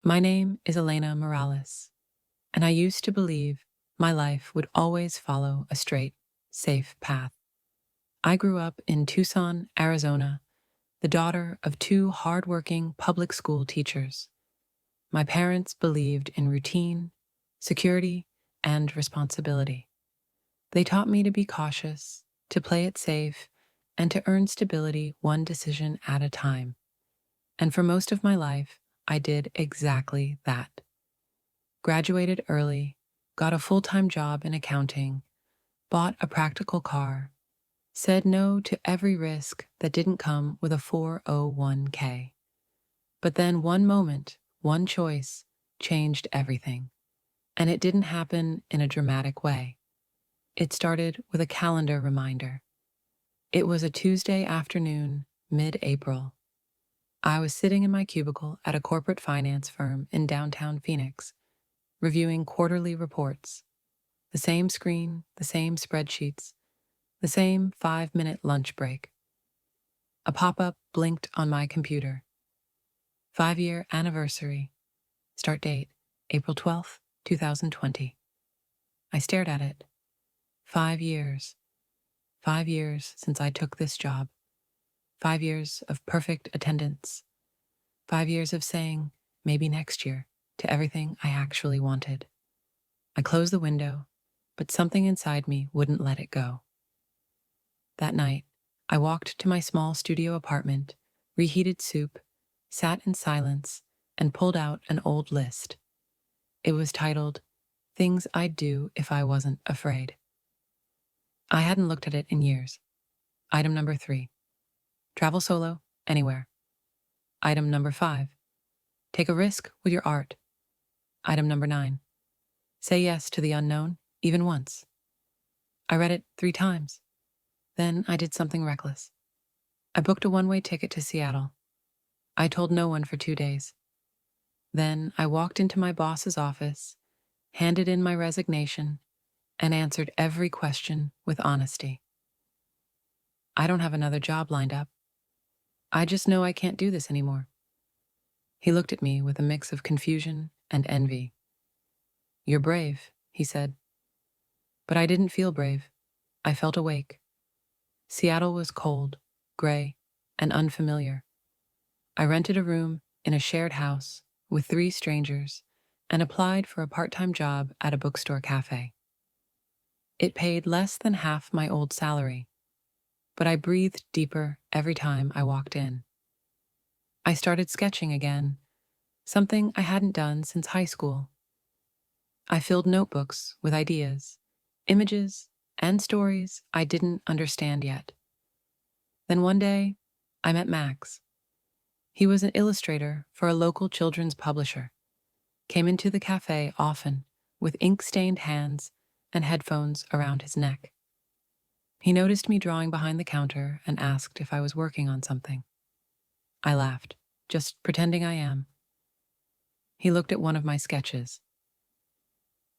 My name is Elena Morales, and I used to believe my life would always follow a straight, safe path. I grew up in Tucson, Arizona, the daughter of two hardworking public school teachers. My parents believed in routine, security, and responsibility. They taught me to be cautious, to play it safe, and to earn stability one decision at a time. And for most of my life, I did exactly that. Graduated early, got a full-time job in accounting, bought a practical car, said no to every risk that didn't come with a 401k. But then one moment, one choice, changed everything. And it didn't happen in a dramatic way. It started with a calendar reminder. It was a Tuesday afternoon, mid-April. I was sitting in my cubicle at a corporate finance firm in downtown Phoenix, reviewing quarterly reports. The same screen, the same spreadsheets, the same 5-minute lunch break. A pop-up blinked on my computer. 5-year anniversary. Start date, April 12th, 2020. I stared at it. 5 years. 5 years since I took this job. 5 years of perfect attendance. 5 years of saying, maybe next year, to everything I actually wanted. I closed the window, but something inside me wouldn't let it go. That night, I walked to my small studio apartment, reheated soup, sat in silence, and pulled out an old list. It was titled, Things I'd Do If I Wasn't Afraid. I hadn't looked at it in years. Item number 3. Travel solo, anywhere. Item number 5. Take a risk with your art. Item number 9. Say yes to the unknown, even once. I read it 3 times. Then I did something reckless. I booked a one-way ticket to Seattle. I told no one for 2 days. Then I walked into my boss's office, handed in my resignation, and answered every question with honesty. I don't have another job lined up. I just know I can't do this anymore. He looked at me with a mix of confusion and envy. You're brave, he said. But I didn't feel brave. I felt awake. Seattle was cold, gray, and unfamiliar. I rented a room in a shared house with 3 strangers and applied for a part-time job at a bookstore cafe. It paid less than half my old salary, but I breathed deeper every time I walked in. I started sketching again, something I hadn't done since high school. I filled notebooks with ideas, images, and stories I didn't understand yet. Then one day, I met Max. He was an illustrator for a local children's publisher, came into the cafe often with ink-stained hands and headphones around his neck. He noticed me drawing behind the counter and asked if I was working on something. I laughed, just pretending I am. He looked at one of my sketches.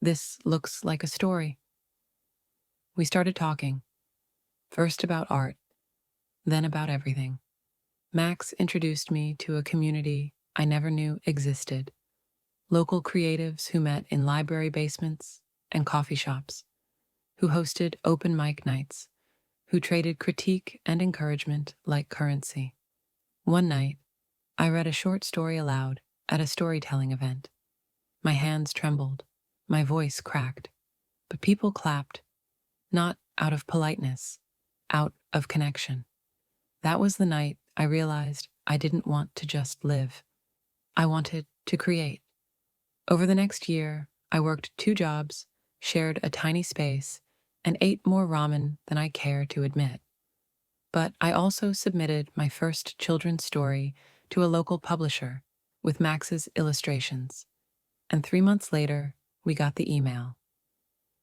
This looks like a story. We started talking, first about art, then about everything. Max introduced me to a community I never knew existed, local creatives who met in library basements and coffee shops, who hosted open mic nights, who traded critique and encouragement like currency. One night, I read a short story aloud at a storytelling event. My hands trembled, my voice cracked, but people clapped, not out of politeness, out of connection. That was the night I realized I didn't want to just live. I wanted to create. Over the next year, I worked 2 jobs, shared a tiny space, and ate more ramen than I care to admit. But I also submitted my first children's story to a local publisher with Max's illustrations. And 3 months later, we got the email.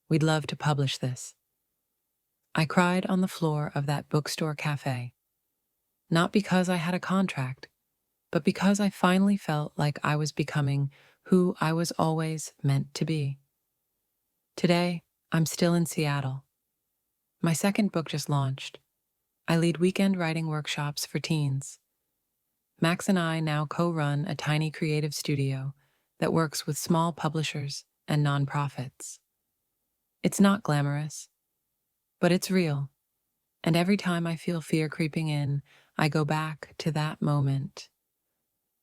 We'd love to publish this. I cried on the floor of that bookstore cafe. Not because I had a contract, but because I finally felt like I was becoming who I was always meant to be. Today, I'm still in Seattle. My second book just launched. I lead weekend writing workshops for teens. Max and I now co-run a tiny creative studio that works with small publishers and nonprofits. It's not glamorous, but it's real. And every time I feel fear creeping in, I go back to that moment.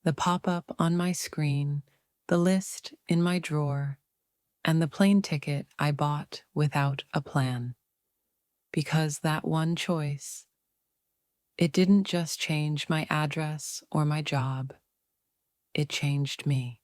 The pop-up on my screen, the list in my drawer, and the plane ticket I bought without a plan. Because that one choice, it didn't just change my address or my job, it changed me.